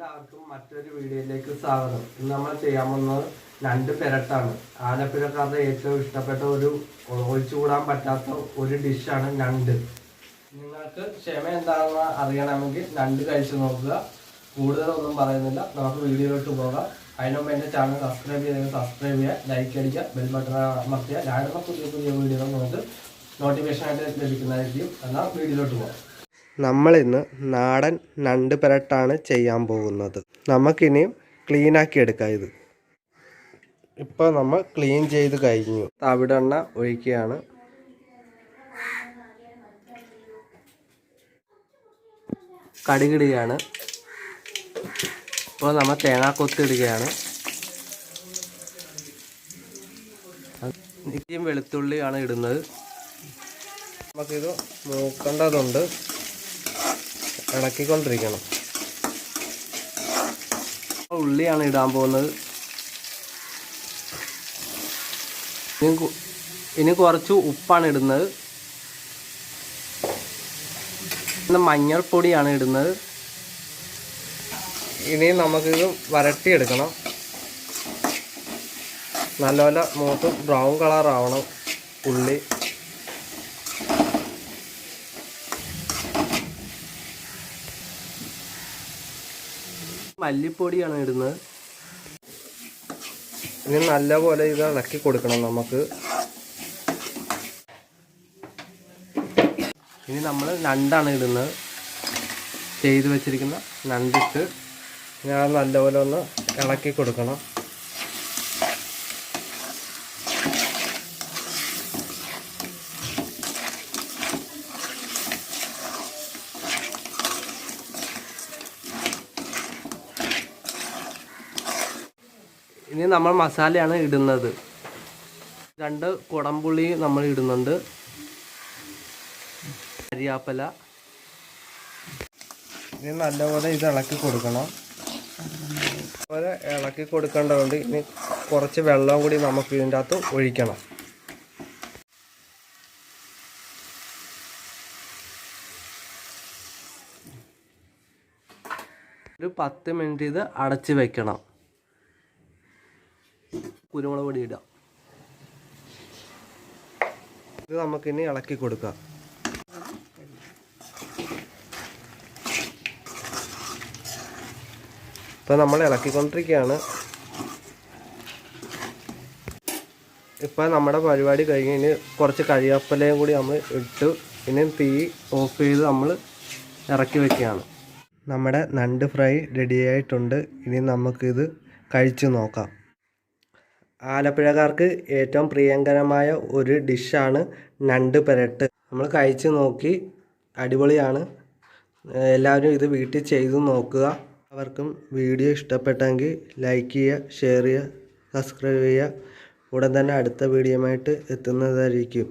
എല്ലാവർക്കും മറ്റൊരു വീഡിയോയിലേക്ക് സ്വാഗതം. ഇന്ന് നമ്മൾ ചെയ്യാൻ പോകുന്നത് ഞണ്ട് പെരട്ടാണ്. ആലപ്പുഴക്കാരുടെ ഏറ്റവും ഇഷ്ടപ്പെട്ട ഒരു ഒഴിച്ചുകൂടാൻ പറ്റാത്ത ഒരു ഡിഷാണ് ഞണ്ട്. നിങ്ങൾക്ക് ക്ഷമ എന്താണെന്ന് അറിയണമെങ്കിൽ ഞണ്ട് കഴിച്ചു നോക്കുക. കൂടുതലൊന്നും പറയുന്നില്ല, നമുക്ക് വീഡിയോയിലോട്ട് പോകാം. അതിനുമുമ്പ് എൻ്റെ ചാനൽ സബ്സ്ക്രൈബ് ചെയ്യുക, ലൈക്ക് അടിക്കുക, ബെൽ ബട്ടൺ അമർത്തുക. ഞാനിടുന്ന പുതിയ പുതിയ വീഡിയോകൾ നിങ്ങൾക്ക് നോട്ടിഫിക്കേഷനായിട്ട് ലഭിക്കുന്നതായിരിക്കും. എന്നാൽ വീഡിയോയിലോട്ട് പോകാം. നമ്മളിന്ന് നാടൻ ഞണ്ട് പെരട്ടാണ് ചെയ്യാൻ പോകുന്നത്. നമുക്കിനി ക്ലീനാക്കി എടുക്കാം. ഇത് ഇപ്പോൾ നമ്മൾ ക്ലീൻ ചെയ്ത് കഴിഞ്ഞു. തവിടെണ്ണ ഒഴിക്കുകയാണ്. കടുകിടുകയാണ്. ഇപ്പോൾ നമ്മൾ തേങ്ങാക്കൊത്തിടുകയാണ്. ഇഞ്ചിയും വെളുത്തുള്ളിയാണ് ഇടുന്നത്. നമുക്കിത് മൂക്കേണ്ടതുണ്ട്, ഇളക്കിക്കൊണ്ടിരിക്കണം. ഉള്ളിയാണ് ഇടാൻ പോകുന്നത്. ഇനി കുറച്ച് ഉപ്പാണ് ഇടുന്നത്. മഞ്ഞൾപ്പൊടിയാണ് ഇടുന്നത്. ഇനി നമുക്കിത് വരട്ടിയെടുക്കണം. നല്ലപോലെ മൂത്ത് ബ്രൗൺ കളർ ആവണം ഉള്ളി. മല്ലിപ്പൊടിയാണ് ഇടുന്നത്. ഇനി നല്ലപോലെ ഇത് ഇളക്കി കൊടുക്കണം നമുക്ക്. ഇനി നമ്മൾ ഞണ്ടാണ് ഇടുന്നത്. ചെയ്ത് വെച്ചിരിക്കുന്ന ഞണ്ടിട്ട് ഞാൻ നല്ലപോലെ ഒന്ന് ഇളക്കി കൊടുക്കണം. ഇനി നമ്മൾ മസാലയാണ് ഇടുന്നത്. 2 കുടംപുളി നമ്മൾ ഇടുന്നുണ്ട്. കരിയാപ്പല. ഇനി നല്ലപോലെ ഇത് ഇളക്കി കൊടുക്കണം. അതുപോലെ ഇളക്കി കൊടുക്കേണ്ടതുകൊണ്ട് ഇനി കുറച്ച് വെള്ളം കൂടി നമുക്ക് ഇതിൻ്റെ അകത്ത് ഒഴിക്കണം. ഒരു 10 മിനിറ്റ് ഇത് അടച്ച് വെക്കണം. കുരുമുളക് പൊടി ഇടാം. ഇത് നമുക്കിനി ഇളക്കി കൊടുക്കാം. ഇപ്പം നമ്മൾ ഇളക്കിക്കൊണ്ടിരിക്കുകയാണ്. ഇപ്പം നമ്മുടെ പരിപാടി കഴിഞ്ഞ് ഇനി കുറച്ച് കരിവേപ്പിലയും കൂടി നമ്മൾ ഇട്ട് ഇനി തീ ഓഫ് ചെയ്ത് നമ്മൾ ഇറക്കി വെക്കുകയാണ്. നമ്മുടെ ഞണ്ട് ഫ്രൈ റെഡിയായിട്ടുണ്ട്. ഇനി നമുക്കിത് കഴിച്ചു നോക്കാം. ആലപ്പുഴക്കാർക്ക് ഏറ്റവും പ്രിയങ്കരമായ ഒരു ഡിഷാണ് ഞണ്ട് പെരട്ട്. നമ്മൾ കഴിച്ച് നോക്കി, അടിപൊളിയാണ്. എല്ലാവരും ഇത് വീട്ടിൽ ചെയ്ത് നോക്കുക. അവർക്കും വീഡിയോ ഇഷ്ടപ്പെട്ടെങ്കിൽ ലൈക്ക് ചെയ്യുക, ഷെയർ ചെയ്യുക, സബ്സ്ക്രൈബ് ചെയ്യുക. ഉടൻ തന്നെ അടുത്ത വീഡിയോയുമായിട്ട് എത്തുന്നതായിരിക്കും.